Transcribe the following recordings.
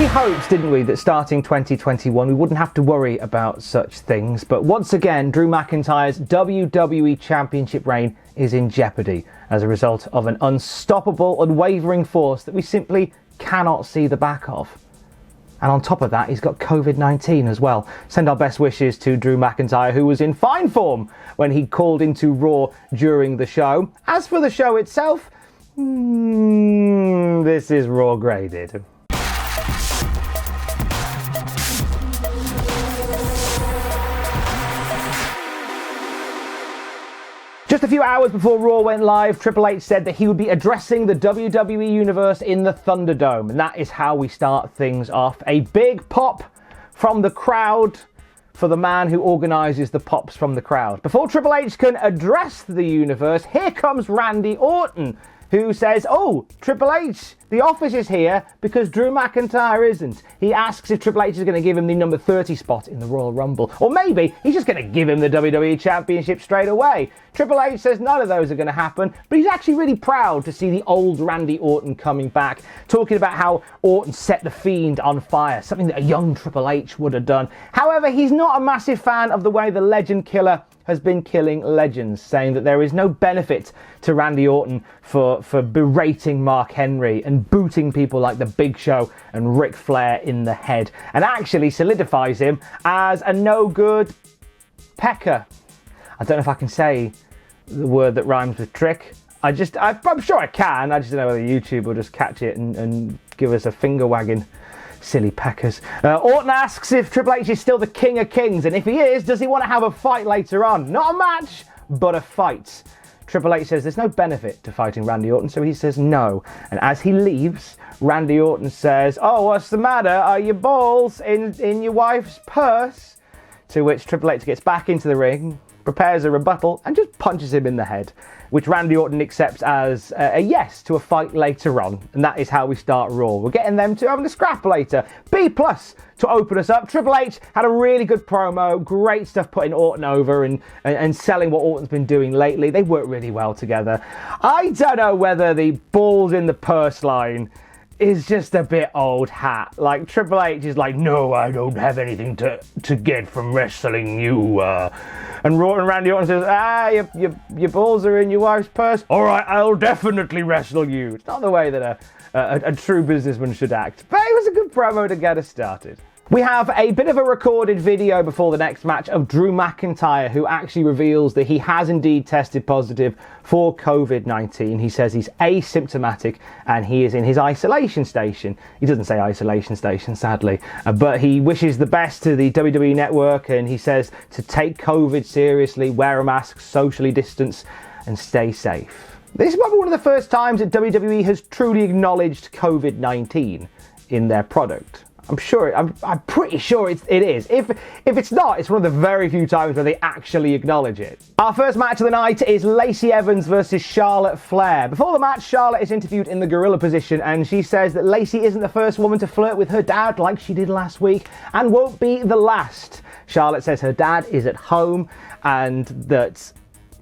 hoped, didn't we, that starting 2021 we wouldn't have to worry about such things, but once again Drew McIntyre's WWE Championship reign is in jeopardy as a result of an unstoppable, unwavering force that we simply cannot see the back of. And on top of that, he's got COVID-19 as well. Send our best wishes to Drew McIntyre, who was in fine form when he called into Raw during the show. As for the show itself, this is Raw Graded. Just a few hours before Raw went live, Triple H said that he would be addressing the WWE Universe in the Thunderdome, and that is how we start things off. A big pop from the crowd for the man who organises the pops from the crowd. Before Triple H can address the universe, here comes Randy Orton, who says, "Oh, Triple H, the office is here because Drew McIntyre isn't." He asks if Triple H is going to give him the number 30 spot in the Royal Rumble. Or maybe he's just going to give him the WWE Championship straight away. Triple H says none of those are going to happen, but he's actually really proud to see the old Randy Orton coming back, talking about how Orton set the Fiend on fire, something that a young Triple H would have done. However, he's not a massive fan of the way the Legend Killer has been killing legends, saying that there is no benefit to Randy Orton for berating Mark Henry and booting people like The Big Show and Ric Flair in the head, and actually solidifies him as a no-good pecker. I don't know if I can say the word that rhymes with trick. I'm sure I can, I just don't know whether YouTube will just catch it and give us a finger wagging. Silly peckers. Orton asks if Triple H is still the King of Kings, and if he is, does he want to have a fight later on? Not a match, but a fight. Triple H says there's no benefit to fighting Randy Orton, so he says no. And as he leaves, Randy Orton says, "Oh, what's the matter? Are your balls in your wife's purse?" To which Triple H gets back into the ring, prepares a rebuttal, and just punches him in the head, which Randy Orton accepts as a yes to a fight later on. And that is how we start Raw. We're getting them to having a scrap later. B+ to open us up. Triple H had a really good promo, great stuff putting Orton over and selling what Orton's been doing lately. They work really well together. I don't know whether the balls in the purse line is just a bit old hat. Like, Triple H is like, "No, I don't have anything to get from wrestling you." And Randy Orton says, your balls are in your wife's purse. "All right, I'll definitely wrestle you." It's not the way that a true businessman should act. But it was a good promo to get us started. We have a bit of a recorded video before the next match of Drew McIntyre, who actually reveals that he has indeed tested positive for COVID-19. He says he's asymptomatic and he is in his isolation station. He doesn't say isolation station, sadly, but he wishes the best to the WWE Network, and he says to take COVID seriously, wear a mask, socially distance, and stay safe. This is probably one of the first times that WWE has truly acknowledged COVID-19 in their product. I'm pretty sure it is. If it's not, it's one of the very few times where they actually acknowledge it. Our first match of the night is Lacey Evans versus Charlotte Flair. Before the match, Charlotte is interviewed in the gorilla position, and she says that Lacey isn't the first woman to flirt with her dad like she did last week, and won't be the last. Charlotte says her dad is at home, and that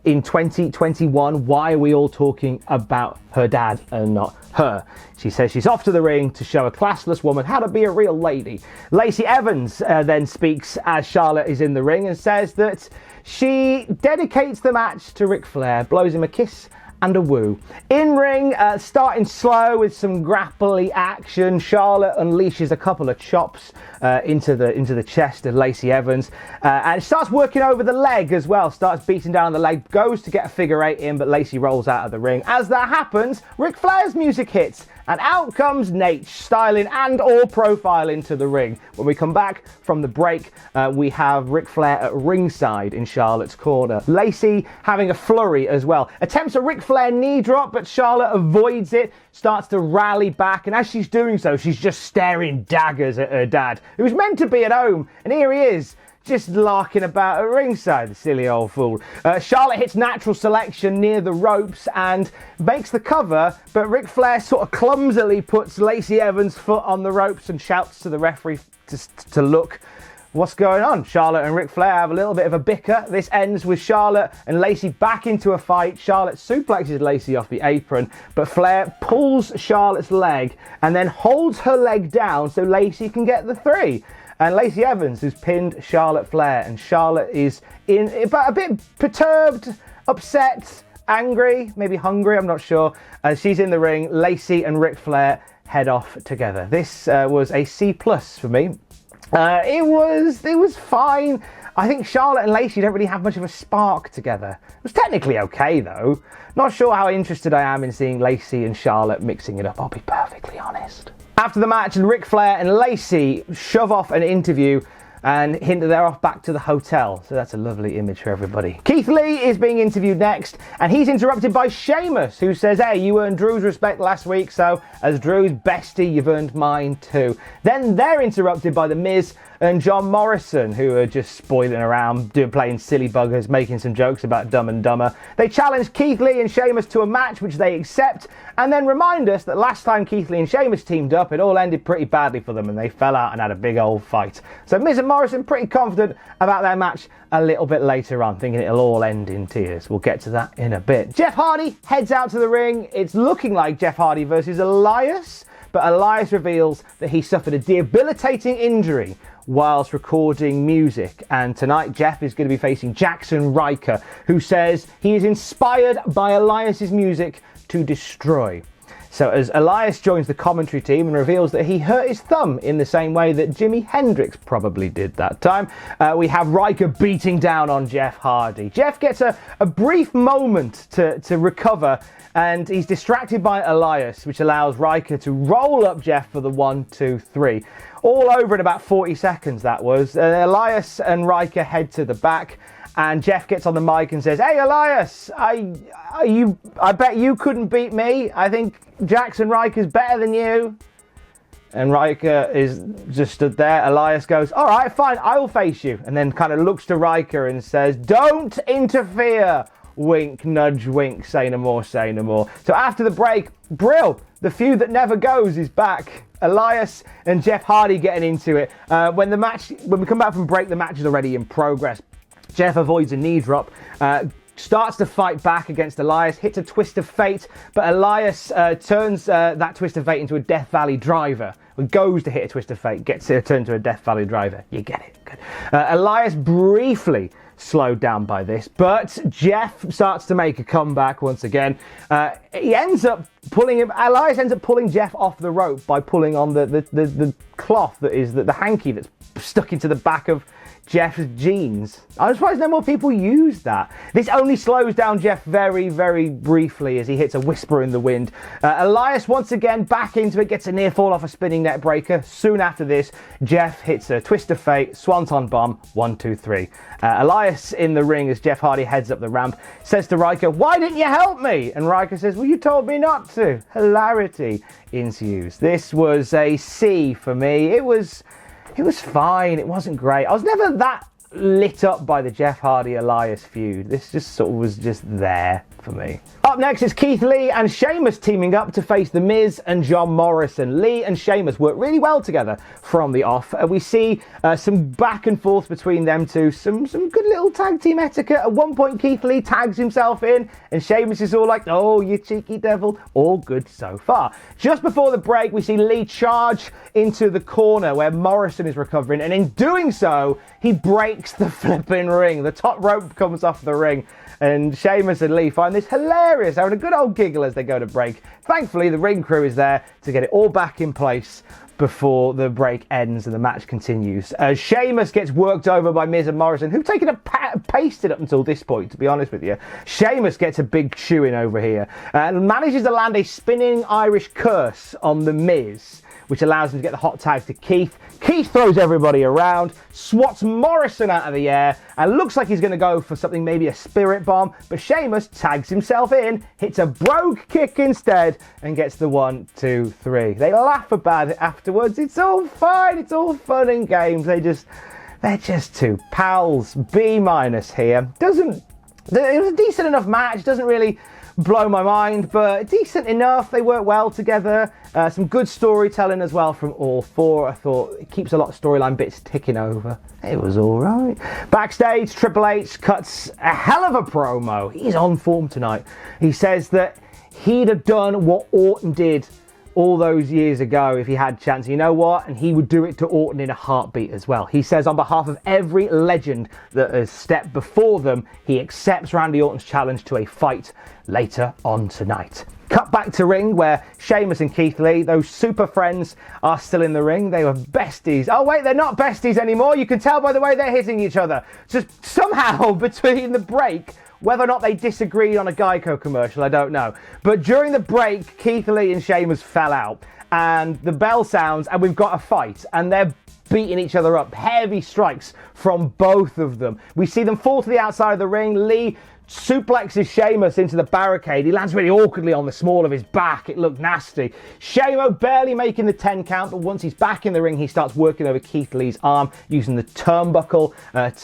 in 2021, why are we all talking about her dad and not her? She says she's off to the ring to show a classless woman how to be a real lady. Lacey Evans then speaks as Charlotte is in the ring and says that she dedicates the match to Ric Flair, blows him a kiss and a woo. In ring, starting slow with some grapply action, Charlotte unleashes a couple of chops into the chest of Lacey Evans, and starts working over the leg as well, starts beating down the leg, goes to get a figure eight in, but Lacey rolls out of the ring. As that happens, Ric Flair's music hits, and out comes Nate, styling and or profiling to the ring. When we come back from the break, we have Ric Flair at ringside in Charlotte's corner. Lacey having a flurry as well. Attempts a Ric Flair knee drop, but Charlotte avoids it, starts to rally back, and as she's doing so, she's just staring daggers at her dad, who's meant to be at home, and here he is, just larking about at ringside, the silly old fool. Charlotte hits natural selection near the ropes and makes the cover, but Ric Flair sort of clumsily puts Lacey Evans' foot on the ropes and shouts to the referee to look. what's going on? Charlotte and Ric Flair have a little bit of a bicker. This ends with Charlotte and Lacey back into a fight. Charlotte suplexes Lacey off the apron, but Flair pulls Charlotte's leg and then holds her leg down so Lacey can get the 3. And Lacey Evans has pinned Charlotte Flair, and Charlotte is a bit perturbed, upset, angry, maybe hungry, I'm not sure. She's in the ring. Lacey and Ric Flair head off together. This was a C+ for me. It was fine. I think Charlotte and Lacey don't really have much of a spark together. It was technically okay though. Not sure how interested I am in seeing Lacey and Charlotte mixing it up, I'll be perfectly honest. After the match, Ric Flair and Lacey shove off an interview and hint that they're off back to the hotel. So that's a lovely image for everybody. Keith Lee is being interviewed next, and he's interrupted by Sheamus, who says, hey, you earned Drew's respect last week, so as Drew's bestie, you've earned mine too. Then they're interrupted by The Miz and John Morrison, who are just spoiling around, playing silly buggers, making some jokes about Dumb and Dumber. They challenge Keith Lee and Sheamus to a match, which they accept, and then remind us that last time Keith Lee and Sheamus teamed up, it all ended pretty badly for them, and they fell out and had a big old fight. So Miz and Morrison pretty confident about their match a little bit later on, thinking it'll all end in tears. We'll get to that in a bit. Jeff Hardy heads out to the ring. It's looking like Jeff Hardy versus Elias, but Elias reveals that he suffered a debilitating injury whilst recording music, and tonight Jeff is going to be facing Jaxson Ryker, who says he is inspired by Elias's music to destroy. So as Elias joins the commentary team and reveals that he hurt his thumb in the same way that Jimi Hendrix probably did that time, we have Ryker beating down on Jeff Hardy. Jeff gets a brief moment to recover, and he's distracted by Elias, which allows Ryker to roll up Jeff for the 1, 2, 3. All over in about 40 seconds, that was. Elias and Ryker head to the back, and Jeff gets on the mic and says, hey, Elias, I bet you couldn't beat me. I think Jaxson Ryker's better than you. And Ryker is just stood there. Elias goes, all right, fine, I will face you. And then kind of looks to Ryker and says, don't interfere. Wink, nudge, wink, say no more, say no more. So after the break, Brill, the feud that never goes, is back. Elias and Jeff Hardy getting into it. When we come back from break, the match is already in progress. Jeff avoids a knee drop, starts to fight back against Elias, hits a twist of fate, but Elias turns that twist of fate into a Death Valley driver. Goes to hit a twist of fate, gets it turned to a Death Valley driver. You get it. Good. Elias briefly slowed down by this, but Jeff starts to make a comeback once again. Elias ends up pulling Jeff off the rope by pulling on the cloth that is the hanky that's stuck into the back of Jeff's jeans. I'm surprised no more people use that. This only slows down Jeff very, very briefly as he hits a whisper in the wind. Elias once again back into it, gets a near fall off a spinning neck breaker. Soon after this, Jeff hits a twist of fate, swanton bomb, 1, 2, 3. Elias in the ring as Jeff Hardy heads up the ramp, says to Ryker, why didn't you help me? And Ryker says, well, you told me not to. Hilarity ensues. This was a C for me. It was fine. It wasn't great. I was never that lit up by the Jeff Hardy-Elias feud. This just sort of was just there for me. Up next is Keith Lee and Sheamus teaming up to face The Miz and John Morrison. Lee and Sheamus work really well together from the off. We see some back and forth between them two, some good little tag team etiquette. At one point, Keith Lee tags himself in, and Sheamus is all like, oh, you cheeky devil. All good so far. Just before the break, we see Lee charge into the corner where Morrison is recovering, and in doing so, he breaks the flipping ring. The top rope comes off the ring, and Sheamus and Lee find this hilarious, having a good old giggle as they go to break. Thankfully, the ring crew is there to get it all back in place before the break ends and the match continues. Sheamus gets worked over by Miz and Morrison, who've taken a pasted up until this point, to be honest with you. Sheamus gets a big chewing over here and manages to land a spinning Irish curse on the Miz, which allows him to get the hot tag to Keith. Keith throws everybody around, swats Morrison out of the air, and looks like he's going to go for something, maybe a spirit bomb, but Sheamus tags himself in, hits a brogue kick instead, and gets the 1, 2, 3. They laugh about it afterwards. It's all fine. It's all fun and games. They're just two pals. B- here. It was a decent enough match. Doesn't really blow my mind, but decent enough. They work well together. Some good storytelling as well from all four. I thought it keeps a lot of storyline bits ticking over. It was all right. Backstage, Triple H cuts a hell of a promo. He's on form tonight. He says that he'd have done what Orton did all those years ago if he had a chance. You know what? And he would do it to Orton in a heartbeat as well. He says on behalf of every legend that has stepped before them, he accepts Randy Orton's challenge to a fight later on tonight. Cut back to ring where Sheamus and Keith Lee, those super friends, are still in the ring. They were besties. Oh wait, they're not besties anymore. You can tell by the way they're hitting each other. Just somehow between the break, whether or not they disagreed on a Geico commercial, I don't know. But during the break, Keith Lee and Sheamus fell out. And the bell sounds, and we've got a fight. And they're beating each other up. Heavy strikes from both of them. We see them fall to the outside of the ring. Lee suplexes Sheamus into the barricade. He lands really awkwardly on the small of his back. It looked nasty. Sheamus barely making the 10 count, but once he's back in the ring, he starts working over Keith Lee's arm, using the turnbuckle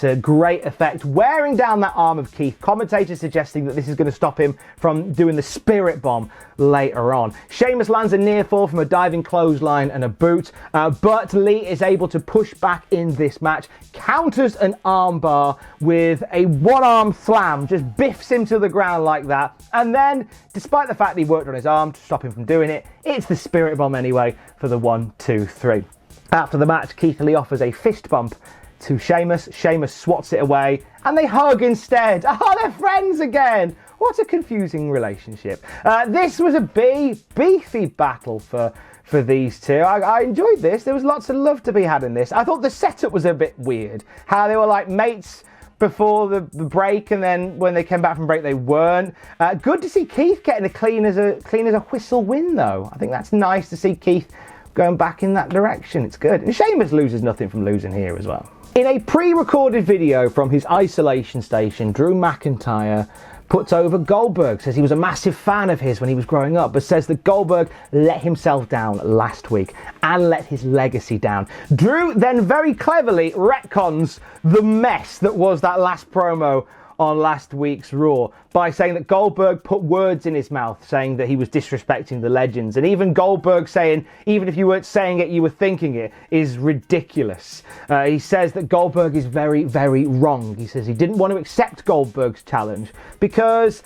to great effect, wearing down that arm of Keith. Commentators suggesting that this is going to stop him from doing the spirit bomb later on. Sheamus lands a near fall from a diving clothesline and a boot, but Lee is able to push back in this match, counters an armbar with a one-arm slam, just biffs him to the ground like that, and then, despite the fact that he worked on his arm to stop him from doing it, it's the spirit bomb anyway for the 1, 2, 3. After the match, Keith Lee offers a fist bump to Sheamus. Sheamus swats it away, and they hug instead. Oh, they're friends again! What a confusing relationship. This was a beefy battle for these two. I enjoyed this. There was lots of love to be had in this. I thought the setup was a bit weird. How they were like mates before the break, and then when they came back from break they weren't. Good to see Keith getting a clean as a whistle win though. I think that's nice to see Keith going back in that direction. It's good. And Sheamus loses nothing from losing here as well. In a pre-recorded video from his isolation station, Drew McIntyre puts over Goldberg, says he was a massive fan of his when he was growing up, but says that Goldberg let himself down last week and let his legacy down. Drew then very cleverly retcons the mess that was that last promo on last week's Raw by saying that Goldberg put words in his mouth, saying that he was disrespecting the legends. And even Goldberg saying, even if you weren't saying it, you were thinking it, is ridiculous. He says that Goldberg is very, very wrong. He says he didn't want to accept Goldberg's challenge because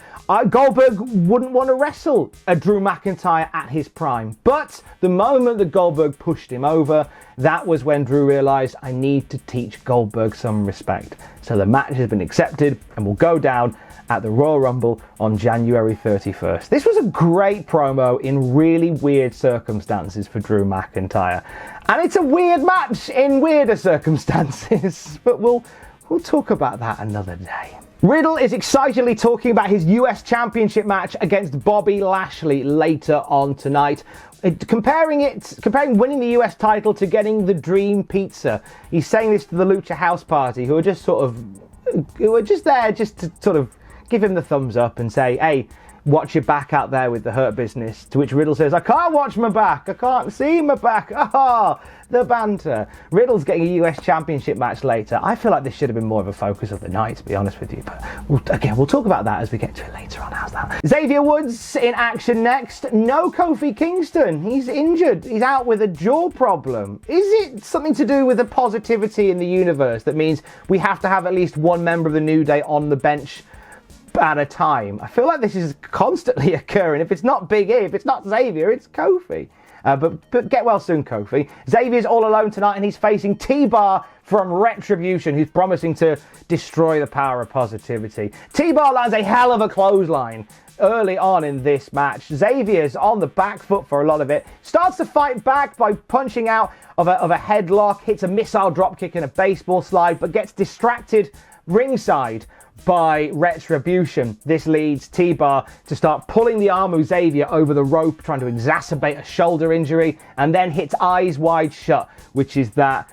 Goldberg wouldn't want to wrestle a Drew McIntyre at his prime. But the moment that Goldberg pushed him over, that was when Drew realised, I need to teach Goldberg some respect. So the match has been accepted and will go down at the Royal Rumble on January 31st. This was a great promo in really weird circumstances for Drew McIntyre. And it's a weird match in weirder circumstances, but we'll talk about that another day. Riddle is excitedly talking about his US Championship match against Bobby Lashley later on tonight. Comparing winning the US title to getting the dream pizza. He's saying this to the Lucha House Party, who are just there just to sort of give him the thumbs up and say, hey, watch your back out there with the Hurt Business. To which Riddle says, I can't watch my back. I can't see my back. Ah, the banter. Riddle's getting a US Championship match later. I feel like this should have been more of a focus of the night, to be honest with you. But we'll talk about that as we get to it later on. How's that? Xavier Woods in action next. No Kofi Kingston. He's injured. He's out with a jaw problem. Is it something to do with the positivity in the universe that means we have to have at least one member of the New Day on the bench at a time? I feel like this is constantly occurring. If it's not Big E, if it's not Xavier, it's Kofi. But get well soon, Kofi. Xavier's all alone tonight and he's facing TBar from Retribution, who's promising to destroy the power of positivity. TBar lands a hell of a clothesline early on in this match. Xavier's on the back foot for a lot of it. Starts to fight back by punching out of a headlock, hits a missile dropkick and a baseball slide, but gets distracted ringside by Retribution. This leads TBar to start pulling the arm of Xavier over the rope, trying to exacerbate a shoulder injury, and then hits Eyes Wide Shut, which is I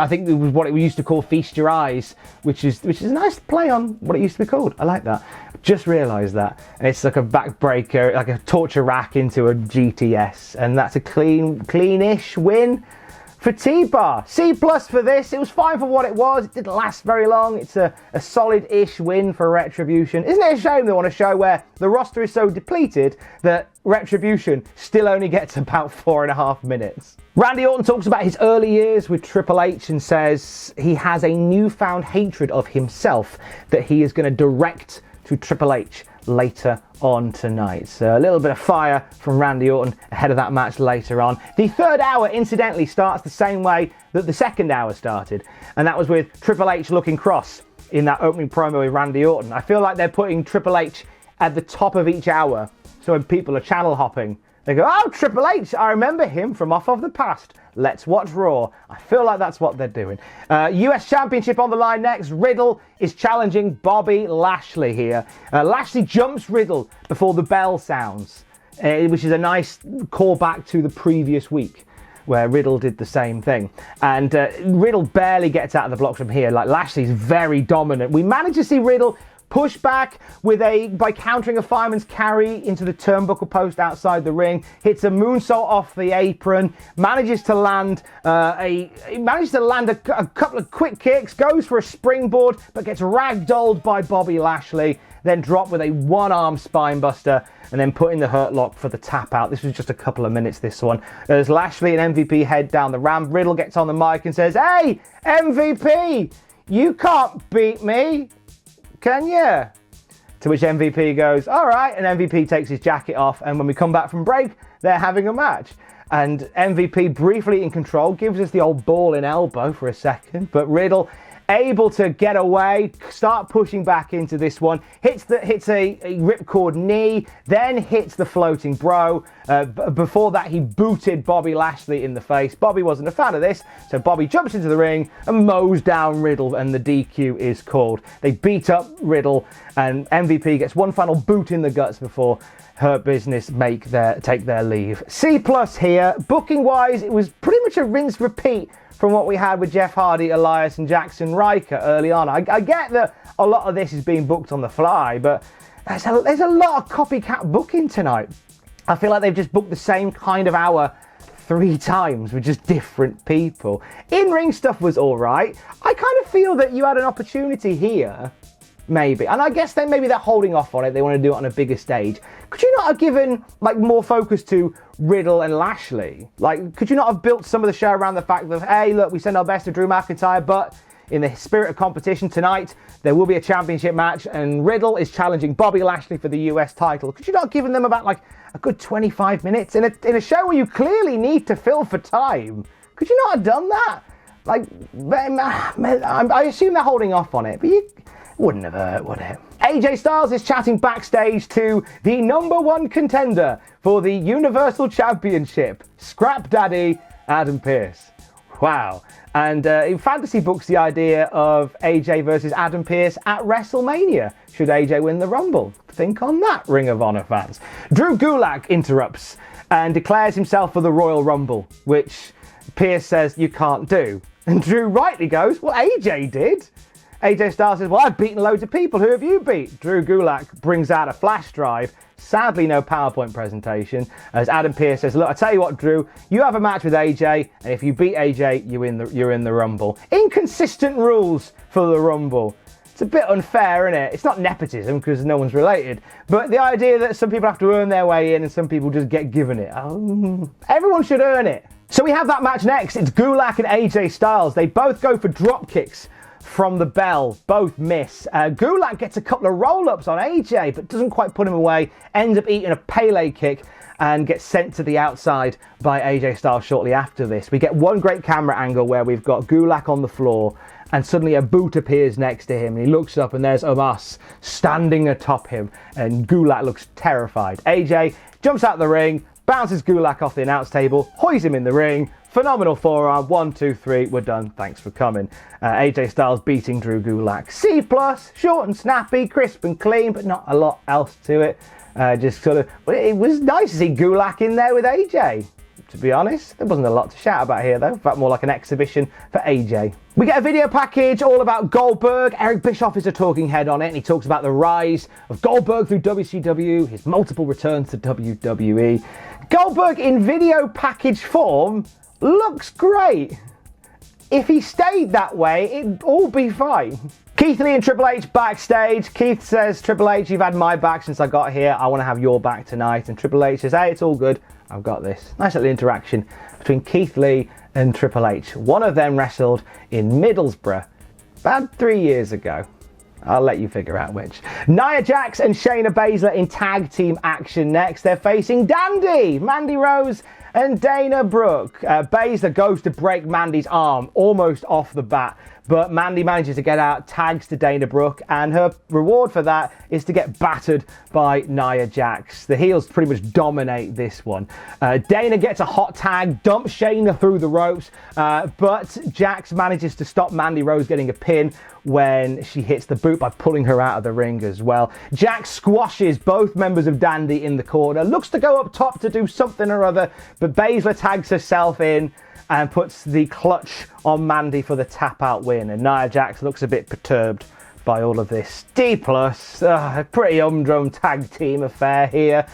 think it was what it used to call Feast Your Eyes, which is a nice play on what it used to be called. I like that. Just realised that. And it's like a backbreaker, like a torture rack into a GTS, and that's a clean-ish win for TBar. C+ for this. It was fine for what it was. It didn't last very long. It's a solid-ish win for Retribution. Isn't it a shame they want a show where the roster is so depleted that Retribution still only gets about 4.5 minutes? Randy Orton talks about his early years with Triple H and says he has a newfound hatred of himself that he is going to direct to Triple H later on tonight. So a little bit of fire from Randy Orton ahead of that match later on. The third hour, incidentally, starts the same way that the second hour started, and that was with Triple H looking cross in that opening promo with Randy Orton. I feel like they're putting Triple H at the top of each hour, so when people are channel hopping, they go, oh, Triple H, I remember him from off of the past. Let's watch Raw. I feel like that's what they're doing. US Championship on the line next. Riddle is challenging Bobby Lashley here. Lashley jumps Riddle before the bell sounds, which is a nice callback to the previous week where Riddle did the same thing. And Riddle barely gets out of the blocks from here. Like, Lashley's very dominant. We managed to see Riddle push back by countering a fireman's carry into the turnbuckle post outside the ring, hits a moonsault off the apron, manages to land a couple of quick kicks, goes for a springboard, but gets ragdolled by Bobby Lashley, then dropped with a one-arm spinebuster, and then put in the hurt lock for the tap out. This was just a couple of minutes, this one. As Lashley and MVP head down the ramp, Riddle gets on the mic and says, "Hey, MVP, you can't beat me, can you?" To which MVP goes, all right, and MVP takes his jacket off, and when we come back from break, they're having a match. And MVP, briefly in control, gives us the old ball in elbow for a second, but Riddle able to get away, start pushing back into this one, hits a ripcord knee, then hits the floating bro. Before that, he booted Bobby Lashley in the face. Bobby wasn't a fan of this, so Bobby jumps into the ring and mows down Riddle, and the DQ is called. They beat up Riddle, and MVP gets one final boot in the guts before Hurt Business take their leave. C+ here. Booking wise, it was pretty much a rinse repeat from what we had with Jeff Hardy, Elias and Jaxson Ryker early on. I get that a lot of this is being booked on the fly, but there's a lot of copycat booking tonight. I feel like they've just booked the same kind of hour 3 times with just different people. In-ring stuff was all right. I kind of feel that you had an opportunity here, maybe, and I guess maybe they're holding off on it. They want to do it on a bigger stage. Could you not have given more focus to Riddle and Lashley? Could you not have built some of the show around the fact that, hey, look, we send our best to Drew McIntyre, but in the spirit of competition tonight, there will be a championship match, and Riddle is challenging Bobby Lashley for the US title. Could you not have given them about a good 25 minutes in a show where you clearly need to fill for time? Could you not have done that? I assume they're holding off on it, but it wouldn't have hurt, would it? AJ Styles is chatting backstage to the #1 contender for the Universal Championship, Scrap Daddy Adam Pearce. Wow. And in fantasy books, the idea of AJ versus Adam Pearce at WrestleMania. Should AJ win the Rumble? Think on that, Ring of Honor fans. Drew Gulak interrupts and declares himself for the Royal Rumble, which Pearce says you can't do. And Drew rightly goes, well, AJ did. AJ Styles says, well, I've beaten loads of people. Who have you beat? Drew Gulak brings out a flash drive. Sadly, no PowerPoint presentation. As Adam Pearce says, look, I tell you what, Drew, you have a match with AJ, and if you beat AJ, you're in the Rumble. Inconsistent rules for the Rumble. It's a bit unfair, isn't it? It's not nepotism because no one's related, but the idea that some people have to earn their way in and some people just get given it. Everyone should earn it. So we have that match next. It's Gulak and AJ Styles. They both go for drop kicks from the bell, both miss. Gulak gets a couple of roll-ups on AJ, but doesn't quite put him away, ends up eating a Pele kick and gets sent to the outside by AJ Styles shortly after this. We get one great camera angle where we've got Gulak on the floor and suddenly a boot appears next to him and he looks up and there's Omos standing atop him and Gulak looks terrified. AJ jumps out the ring, bounces Gulak off the announce table, hoists him in the ring. Phenomenal forearm, 1, 2, 3, we're done, thanks for coming. AJ Styles beating Drew Gulak. C+, short and snappy, crisp and clean, but not a lot else to it. It was nice to see Gulak in there with AJ, to be honest. There wasn't a lot to shout about here though, in fact more like an exhibition for AJ. We get a video package all about Goldberg. Eric Bischoff is a talking head on it, and he talks about the rise of Goldberg through WCW, his multiple returns to WWE. Goldberg in video package form looks great. If he stayed that way, it'd all be fine. Keith Lee and Triple H backstage. Keith says, Triple H, you've had my back since I got here. I want to have your back tonight. And Triple H says, hey, it's all good. I've got this. Nice little interaction between Keith Lee and Triple H. One of them wrestled in Middlesbrough about 3 years ago. I'll let you figure out which. Nia Jax and Shayna Baszler in tag team action next. They're facing Dandy, Mandy Rose and Dana Brooke. Baszler goes to break Mandy's arm almost off the bat, but Mandy manages to get out, tags to Dana Brooke, and her reward for that is to get battered by Nia Jax. The heels pretty much dominate this one. Dana gets a hot tag, dumps Shayna through the ropes, but Jax manages to stop Mandy Rose getting a pin when she hits the boot by pulling her out of the ring as well. Jax squashes both members of Dandy in the corner, looks to go up top to do something or other, but Baszler tags herself in and puts the clutch on Mandy for the tap out win. And Nia Jax looks a bit perturbed by all of this. D+, pretty humdrum tag team affair here.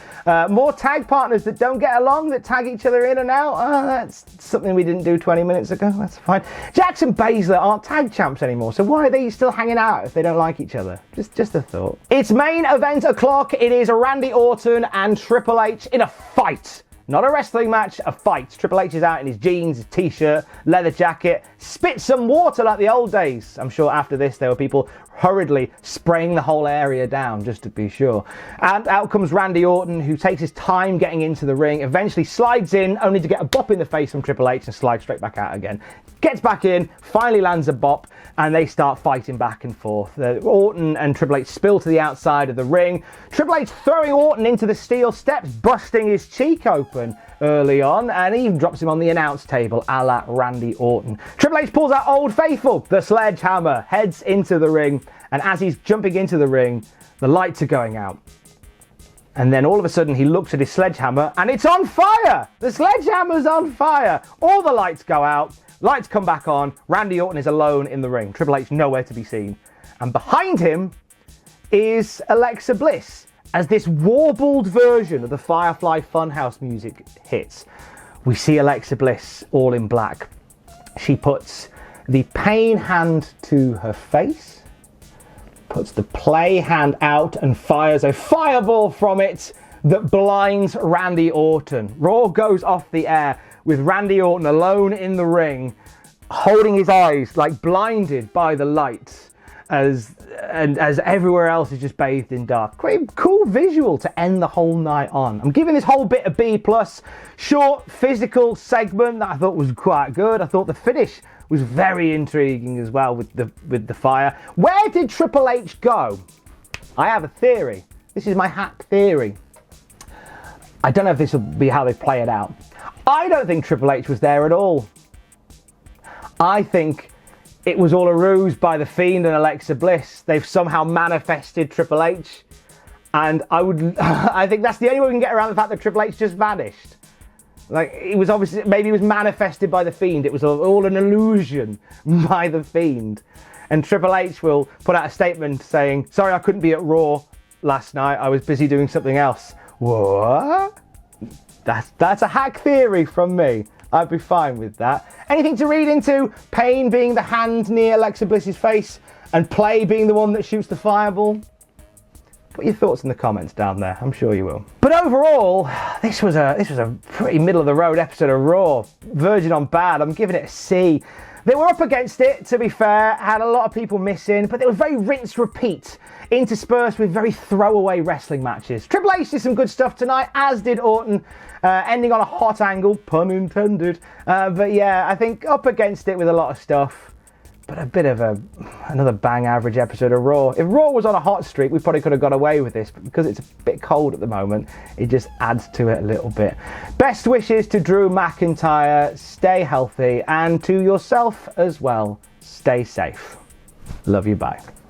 More tag partners that don't get along, that tag each other in and out. That's something we didn't do 20 minutes ago. That's fine. Jax and Baszler aren't tag champs anymore, so why are they still hanging out if they don't like each other? Just a thought. It's main event o'clock. It is Randy Orton and Triple H in a fight. Not a wrestling match, a fight. Triple H is out in his jeans, his t-shirt, leather jacket, spit some water like the old days. I'm sure after this there were people hurriedly spraying the whole area down just to be sure. And out comes Randy Orton, who takes his time getting into the ring, eventually slides in only to get a bop in the face from Triple H and slide straight back out again. Gets back in, finally lands a bop, and they start fighting back and forth. Orton and Triple H spill to the outside of the ring. Triple H throwing Orton into the steel steps, busting his cheek open early on, and he even drops him on the announce table a la Randy Orton. Triple H pulls out Old Faithful, the sledgehammer, heads into the ring, and as he's jumping into the ring, the lights are going out. And then all of a sudden he looks at his sledgehammer and it's on fire! The sledgehammer's on fire! All the lights go out, lights come back on, Randy Orton is alone in the ring. Triple H nowhere to be seen. And behind him is Alexa Bliss, as this warbled version of the Firefly Funhouse music hits. We see Alexa Bliss all in black. She puts the pain hand to her face, puts the play hand out and fires a fireball from it that blinds Randy Orton. Raw goes off the air with Randy Orton alone in the ring, holding his eyes like blinded by the lights as everywhere else is just bathed in dark. Quite cool visual to end the whole night on. I'm giving this whole bit a B+. Short physical segment that I thought was quite good. I thought the finish was very intriguing as well with the fire. Where did Triple H go? I have a theory. This is my hack theory. I don't know if this will be how they play it out. I don't think Triple H was there at all. I think it was all a ruse by The Fiend and Alexa Bliss. They've somehow manifested Triple H. And I think that's the only way we can get around the fact that Triple H just vanished. Like, it was obviously, maybe it was manifested by The Fiend. It was all an illusion by The Fiend. And Triple H will put out a statement saying, sorry, I couldn't be at Raw last night. I was busy doing something else. What? That's a hack theory from me. I'd be fine with that. Anything to read into? Pain being the hand near Alexa Bliss's face and Play being the one that shoots the fireball? Put your thoughts in the comments down there. I'm sure you will. But overall, this was a pretty middle of the road episode of Raw. Verging on bad. I'm giving it a C. They were up against it, to be fair. Had a lot of people missing, but it was very rinse repeat, interspersed with very throwaway wrestling matches. Triple H did some good stuff tonight, as did Orton, ending on a hot angle, pun intended. But yeah, I think up against it with a lot of stuff, but a bit of another bang average episode of Raw. If Raw was on a hot streak, we probably could have got away with this, but because it's a bit cold at the moment, it just adds to it a little bit. Best wishes to Drew McIntyre. Stay healthy, and to yourself as well. Stay safe. Love you, bye.